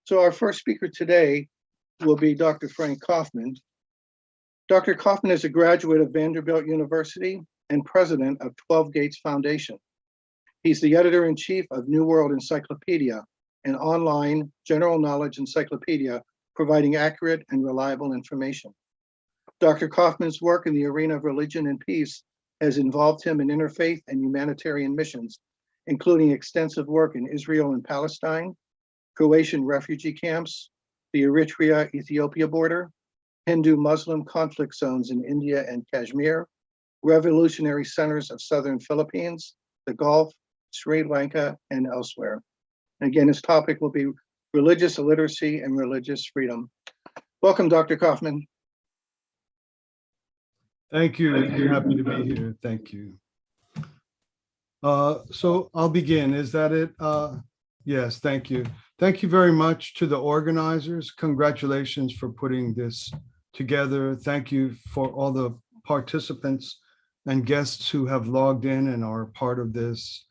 So our first speaker today will be Dr. Frank Kaufman. Dr. Kaufman is a graduate of Vanderbilt University and president of 12 Gates Foundation. He's the editor-in-chief of New World Encyclopedia, an online general knowledge encyclopedia providing accurate and reliable information. Dr. Kaufman's work in the arena of religion and peace has involved him in interfaith and humanitarian missions, including extensive work in Israel and Palestine, Croatian refugee camps, the Eritrea-Ethiopia border, Hindu-Muslim conflict zones in India and Kashmir, revolutionary centers of southern Philippines, the Gulf, Sri Lanka, and elsewhere. Again, his topic will be religious illiteracy and religious freedom. Welcome, Dr. Kaufman. Thank you. I'm happy to be here. Thank you. So I'll begin. Is that it? Yes, thank you. Thank you very much to the organizers. Congratulations for putting this together. Thank you for all the participants and guests who have logged in and are part of this.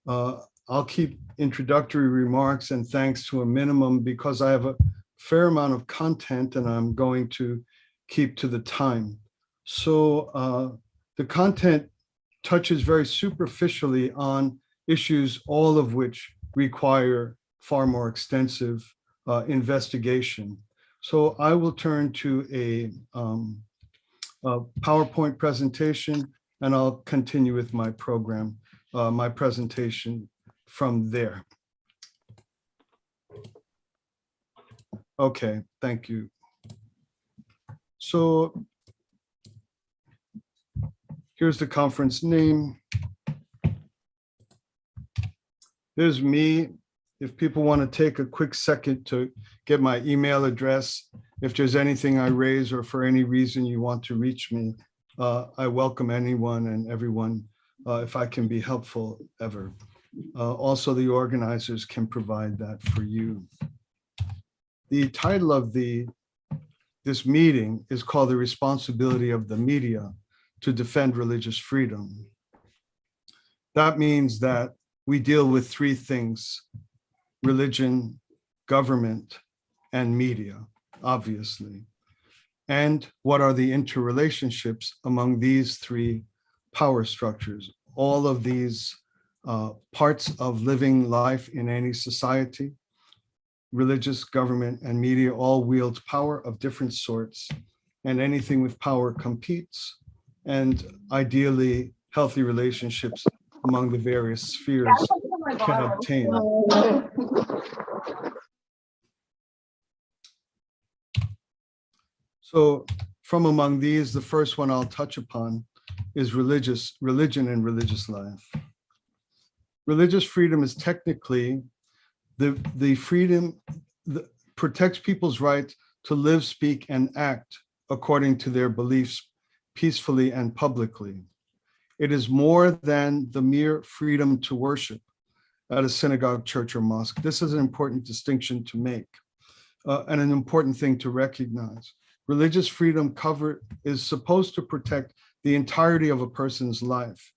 I'll keep introductory remarks and thanks to a minimum because I have a fair amount of content and I'm going to keep to the time. So the content touches very superficially on issues, all of which require far more extensive investigation. So I will turn to a PowerPoint presentation and I'll continue with my program, my presentation from there. Okay, thank you. So here's the conference name. There's me. If people want to take a quick second to get my email address, if there's anything I raise or for any reason you want to reach me, I welcome anyone and everyone if I can be helpful ever. Also, the organizers can provide that for you. The title of this meeting is called The Responsibility of the Media to Defend Religious Freedom. That means that we deal with three things: religion, government, and media, obviously. And what are the interrelationships among these three power structures? All of these parts of living life in any society, religious, government, and media all wield power of different sorts, and anything with power competes, and ideally healthy relationships among the various spheres can obtain. So from among these, the first one I'll touch upon is religion and religious life. Religious freedom is technically the freedom that protects people's right to live, speak, and act according to their beliefs peacefully and publicly. It is more than the mere freedom to worship at a synagogue, church, or mosque. This is an important distinction to make and an important thing to recognize. Religious freedom is supposed to protect the entirety of a person's life.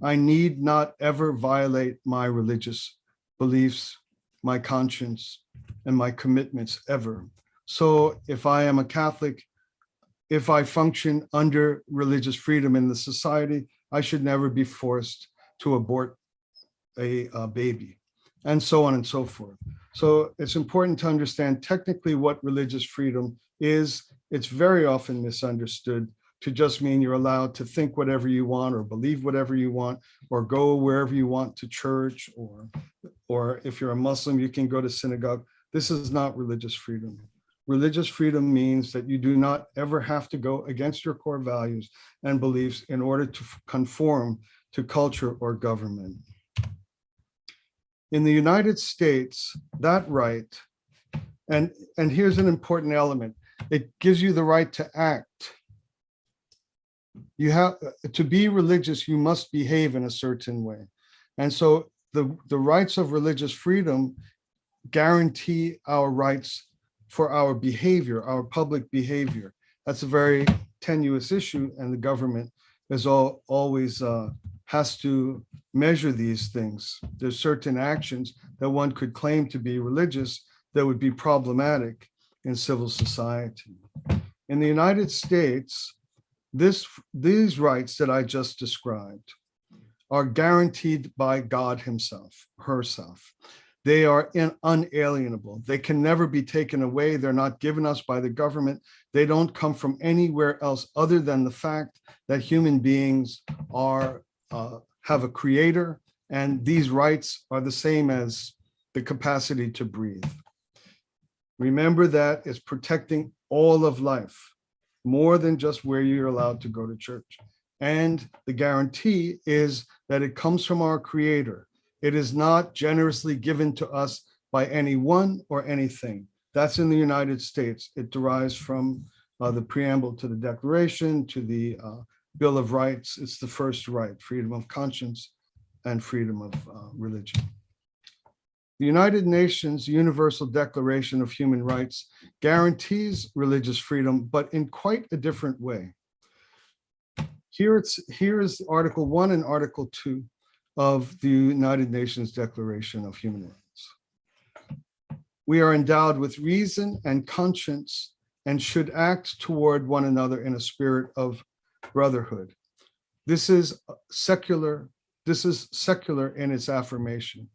I need not ever violate my religious beliefs, my conscience, and my commitments ever. So if I am a Catholic, if I function under religious freedom in the society, I should never be forced to abort a baby, and so on and so forth. So it's important to understand technically what religious freedom is. It's very often misunderstood to just mean you're allowed to think whatever you want or believe whatever you want or go wherever you want to church, or if you're a Muslim, you can go to synagogue. This is not religious freedom. Religious freedom means that you do not ever have to go against your core values and beliefs in order to conform to culture or government. In the United States, that right, and here's an important element, it gives you the right to act. You have to be religious, you must behave in a certain way. And so the rights of religious freedom guarantee our rights for our behavior, our public behavior. That's a very tenuous issue, and the government is always has to measure these things. There's certain actions that one could claim to be religious that would be problematic in civil society. In the United States, these rights that I just described are guaranteed by God himself, herself. They are unalienable. They can never be taken away. They're not given us by the government. They don't come from anywhere else other than the fact that human beings have a creator, and these rights are the same as the capacity to breathe. Remember that it's protecting all of life, more than just where you're allowed to go to church. And the guarantee is that it comes from our creator. It is not generously given to us by anyone or anything. That's in the United States. It derives from the preamble to the Declaration, to the Bill of Rights. It's the first right, freedom of conscience and freedom of religion. The United Nations Universal Declaration of Human Rights guarantees religious freedom, but in quite a different way. Here is Article 1 and Article 2 of the United Nations Declaration of Human Rights. We are endowed with reason and conscience and should act toward one another in a spirit of brotherhood. This is secular in its affirmation.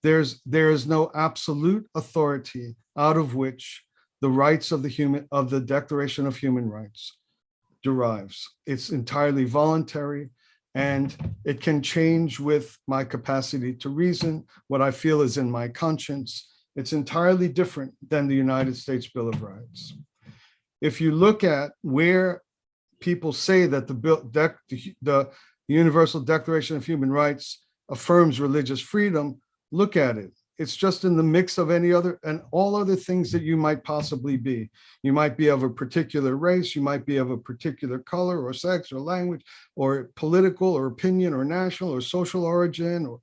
There is no absolute authority out of which the rights of the Declaration of Human Rights derives. It's entirely voluntary, and it can change with my capacity to reason, what I feel is in my conscience. It's entirely different than the United States Bill of Rights. If you look at where people say that the Universal Declaration of Human Rights affirms religious freedom, look at it. It's just in the mix of any other and all other things that you might possibly be. You might be of a particular race, you might be of a particular color or sex or language or political or opinion or national or social origin or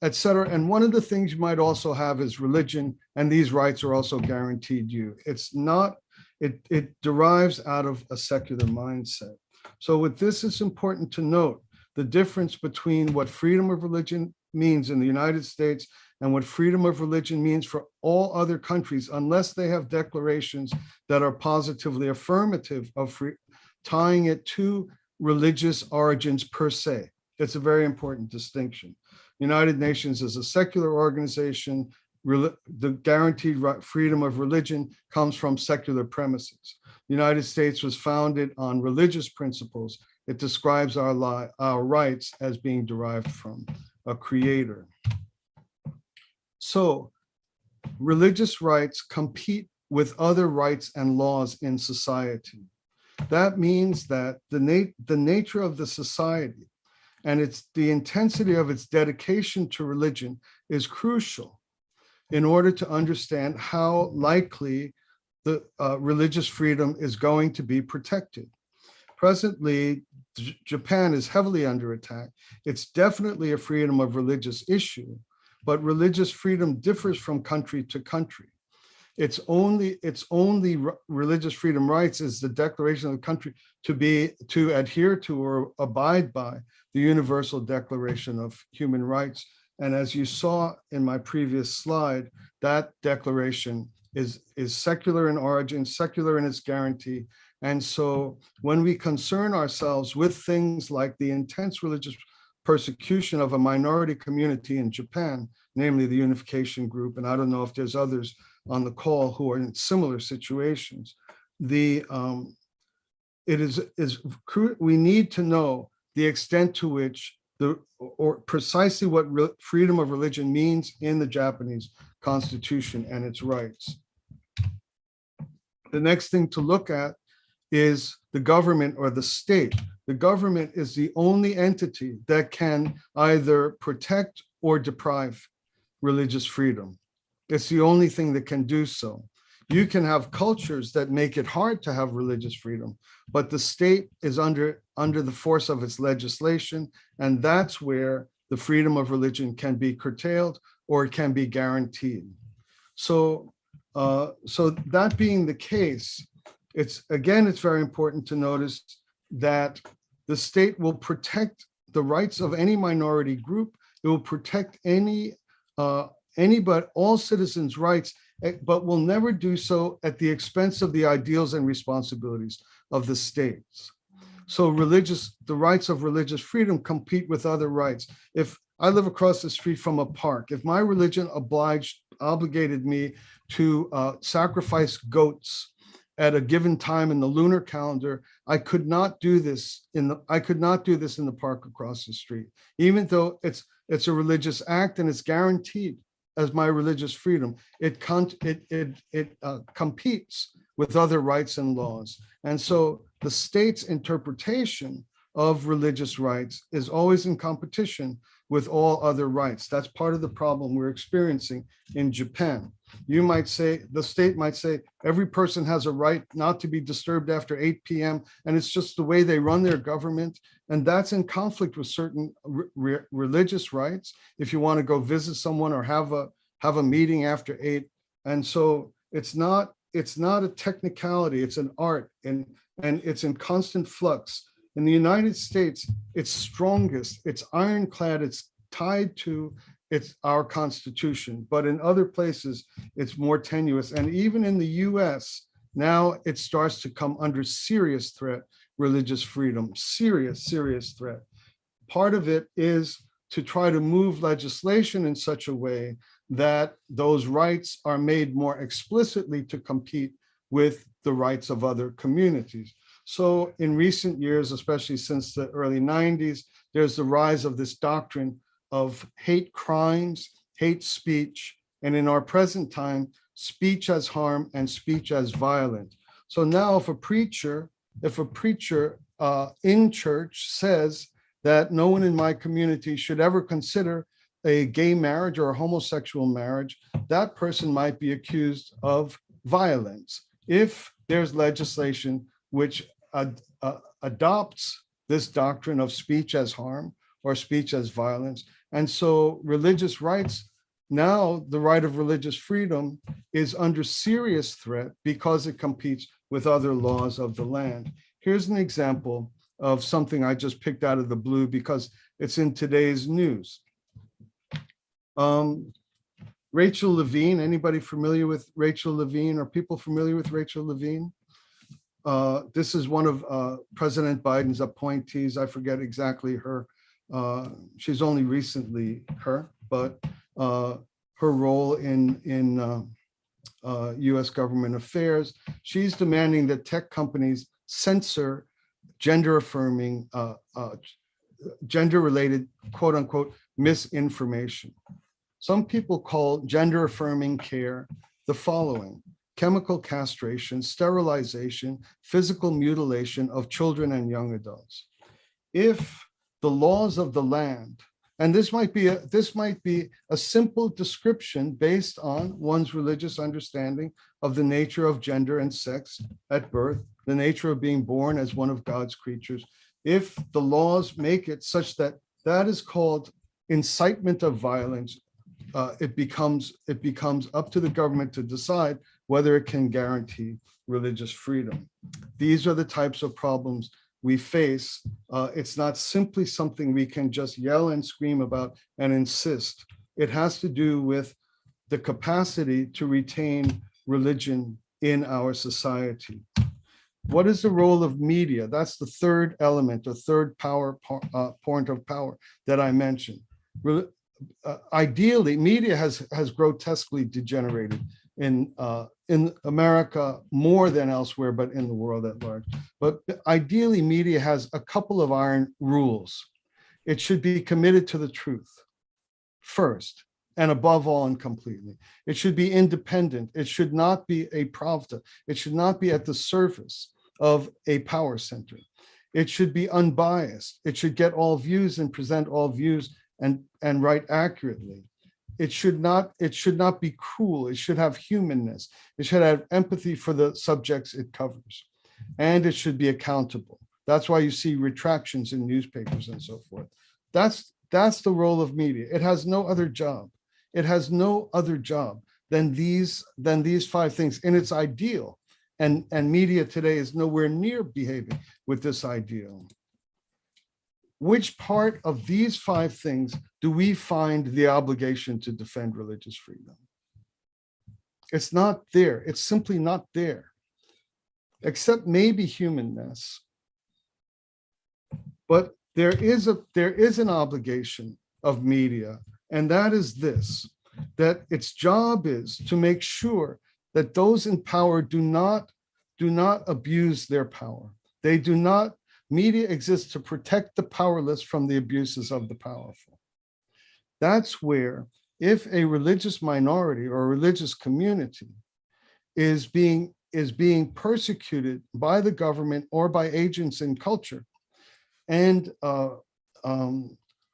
et cetera. And one of the things you might also have is religion, and these rights are also guaranteed you. It's not, it derives out of a secular mindset. So with this, it's important to note the difference between what freedom of religion means in the United States and what freedom of religion means for all other countries, unless they have declarations that are positively affirmative of tying it to religious origins per se. It's a very important distinction. United Nations is a secular organization. The guaranteed freedom of religion comes from secular premises. The United States was founded on religious principles. It describes our rights as being derived from a creator. So religious rights compete with other rights and laws in society. That means that the nature of the society and the intensity of its dedication to religion is crucial in order to understand how likely the religious freedom is going to be protected. Presently, Japan is heavily under attack. It's definitely a freedom of religious issue, but religious freedom differs from country to country. Its only religious freedom rights is the declaration of the country to adhere to or abide by the Universal Declaration of Human Rights. And as you saw in my previous slide, that declaration is secular in origin, secular in its guarantee. And so when we concern ourselves with things like the intense religious persecution of a minority community in Japan, namely the Unification Group, and I don't know if there's others on the call who are in similar situations, we need to know the extent to which or precisely what freedom of religion means in the Japanese Constitution and its rights. The next thing to look at is the government or the state. The government is the only entity that can either protect or deprive religious freedom. It's the only thing that can do so. You can have cultures that make it hard to have religious freedom, but the state is under the force of its legislation, and that's where the freedom of religion can be curtailed or it can be guaranteed. So that being the case, it's very important to notice that the state will protect the rights of any minority group. It will protect all citizens' rights but will never do so at the expense of the ideals and responsibilities of the states. So the rights of religious freedom compete with other rights. If I live across the street from a park, if my religion obligated me to sacrifice goats at a given time in the lunar calendar, I could not do this in the park across the street, even though it's a religious act and it's guaranteed as my religious freedom. It competes with other rights and laws. And so the state's interpretation of religious rights is always in competition with all other rights. That's part of the problem we're experiencing in Japan. You might say, the state might say, every person has a right not to be disturbed after 8 p.m. And it's just the way they run their government. And that's in conflict with certain religious rights. If you want to go visit someone or have a meeting after 8. And so it's not a technicality, it's an art, and it's in constant flux. In the United States, it's strongest, it's ironclad, it's tied to our Constitution. But in other places, it's more tenuous. And even in the US, now it starts to come under serious threat, religious freedom, serious threat. Part of it is to try to move legislation in such a way that those rights are made more explicitly to compete with the rights of other communities. So in recent years, especially since the early 90s, there's the rise of this doctrine of hate crimes, hate speech, and in our present time, speech as harm and speech as violent. So now if a preacher in church says that no one in my community should ever consider a gay marriage or a homosexual marriage, that person might be accused of violence if there's legislation which adopts this doctrine of speech as harm or speech as violence. And so religious rights, now the right of religious freedom is under serious threat because it competes with other laws of the land. Here's an example of something I just picked out of the blue because it's in today's news. Rachel Levine, anybody familiar with Rachel Levine? Are people familiar with Rachel Levine? This is one of President Biden's appointees. I forget exactly her. She's only recently but her role in US government affairs. She's demanding that tech companies censor gender-affirming, gender-related, quote unquote, misinformation. Some people call gender-affirming care the following: chemical castration, sterilization, physical mutilation of children and young adults. If the laws of the land, and this might be a simple description based on one's religious understanding of the nature of gender and sex at birth, the nature of being born as one of God's creatures. If the laws make it such that that is called incitement of violence, it becomes up to the government to decide whether it can guarantee religious freedom. These are the types of problems we face. It's not simply something we can just yell and scream about and insist. It has to do with the capacity to retain religion in our society. What is the role of media? That's the third element, the third point of power that I mentioned. Ideally, media has grotesquely degenerated in America more than elsewhere, but in the world at large. But ideally, media has a couple of iron rules. It should be committed to the truth first, and above all and completely. It should be independent. It should not be a pravda. It should not be at the service of a power center. It should be unbiased. It should get all views and present all views and write accurately. It should not be cruel. It should have humanness. It should have empathy for the subjects it covers. And it should be accountable. That's why you see retractions in newspapers and so forth. That's the role of media. It has no other job. It has no other job than these five things in its ideal. And media today is nowhere near behaving with this ideal. Which part of these five things do we find the obligation to defend religious freedom? It's not there. It's simply not there, except maybe humanness. But there is an obligation of media, and that is this, that its job is to make sure that those in power do not abuse their power. They do not, media exists to protect the powerless from the abuses of the powerful. That's where, if a religious minority or a religious community is being persecuted by the government or by agents in culture, and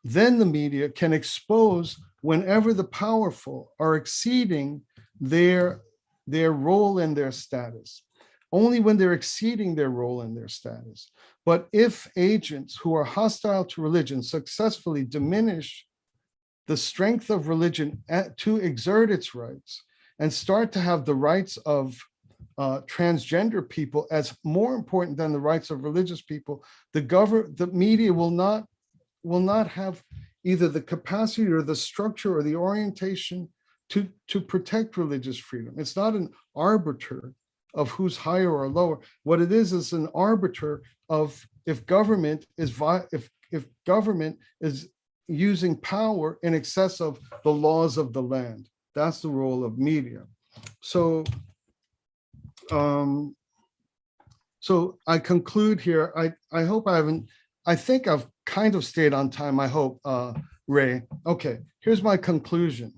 then the media can expose whenever the powerful are exceeding their role and their status. Only when they're exceeding their role and their status. But if agents who are hostile to religion successfully diminish the strength of religion to exert its rights and start to have the rights of transgender people as more important than the rights of religious people, the media will not have either the capacity or the structure or the orientation to protect religious freedom. It's not an arbiter of who's higher or lower. What it is an arbiter of if government is using power in excess of the laws of the land. That's the role of media. So I conclude here. I hope I think I've kind of stayed on time, I hope, Ray. Okay, here's my conclusion.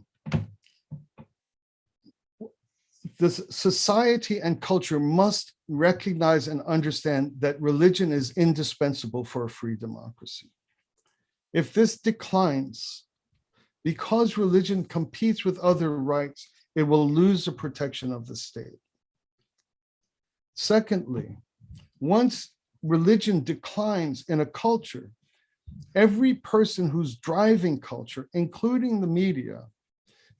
This society and culture must recognize and understand that religion is indispensable for a free democracy. If this declines, because religion competes with other rights, it will lose the protection of the state. Secondly, once religion declines in a culture, every person who's driving culture, including the media,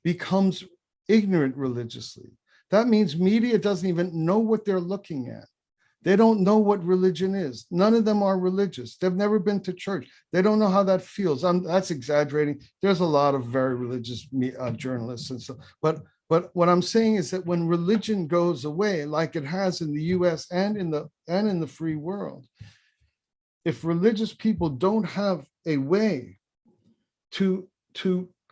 becomes ignorant religiously. That means media doesn't even know what they're looking at. They don't know what religion is. None of them are religious. They've never been to church. They don't know how that feels. That's exaggerating. There's a lot of very religious journalists and so, but what I'm saying is that when religion goes away, like it has in the US and in the free world, if religious people don't have a way to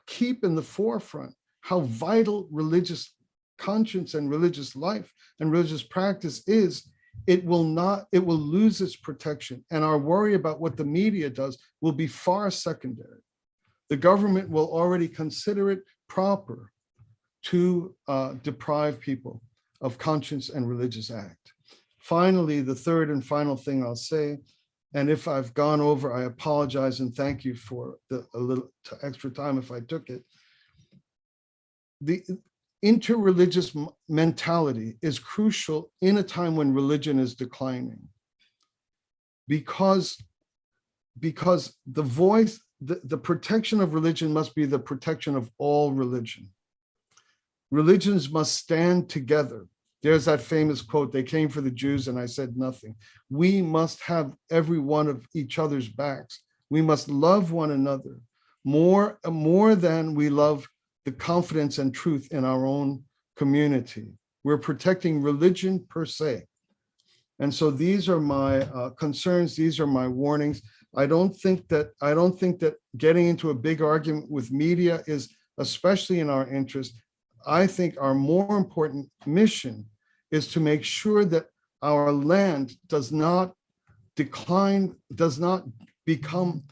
keep in the forefront how vital religious conscience and religious life and religious practice is, it will lose its protection. And our worry about what the media does will be far secondary. The government will already consider it proper to deprive people of conscience and religious act. Finally, the third and final thing I'll say, and if I've gone over, I apologize and thank you for a little extra time if I took it. The interreligious mentality is crucial in a time when religion is declining, because the voice, the protection of religion must be the protection of all religion. Religions must stand together. There's that famous quote, "They came for the Jews and I said nothing." We must have every one of each other's backs. We must love one another more than we love the confidence and truth in our own community. We're protecting religion per se. And so these are my concerns. These are my warnings. I don't think that getting into a big argument with media is especially in our interest. I think our more important mission is to make sure that our land does not decline, does not become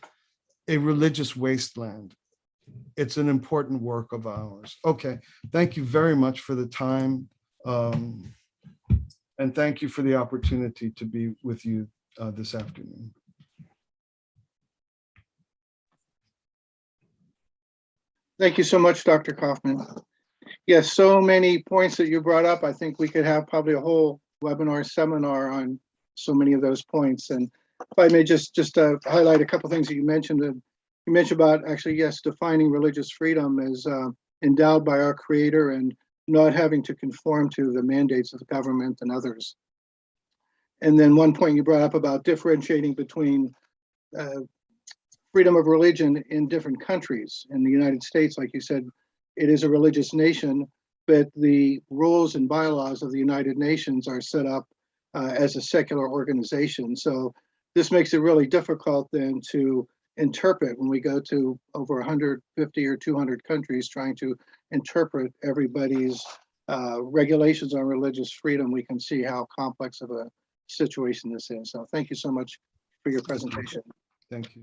a religious wasteland. It's an important work of ours. Okay, thank you very much for the time. And thank you for the opportunity to be with you this afternoon. Thank you so much, Dr. Kaufman. Yes, so many points that you brought up. I think we could have probably a whole webinar seminar on so many of those points. And if I may just highlight a couple of things that you mentioned. You mentioned about actually, yes, defining religious freedom as endowed by our Creator and not having to conform to the mandates of the government and others. And then one point you brought up about differentiating between freedom of religion in different countries. In the United States, like you said, it is a religious nation, but the rules and bylaws of the United Nations are set up as a secular organization. So this makes it really difficult then to interpret when we go to over 150 or 200 countries trying to interpret everybody's regulations on religious freedom. We can see how complex of a situation this is. So thank you so much for your presentation. Thank you.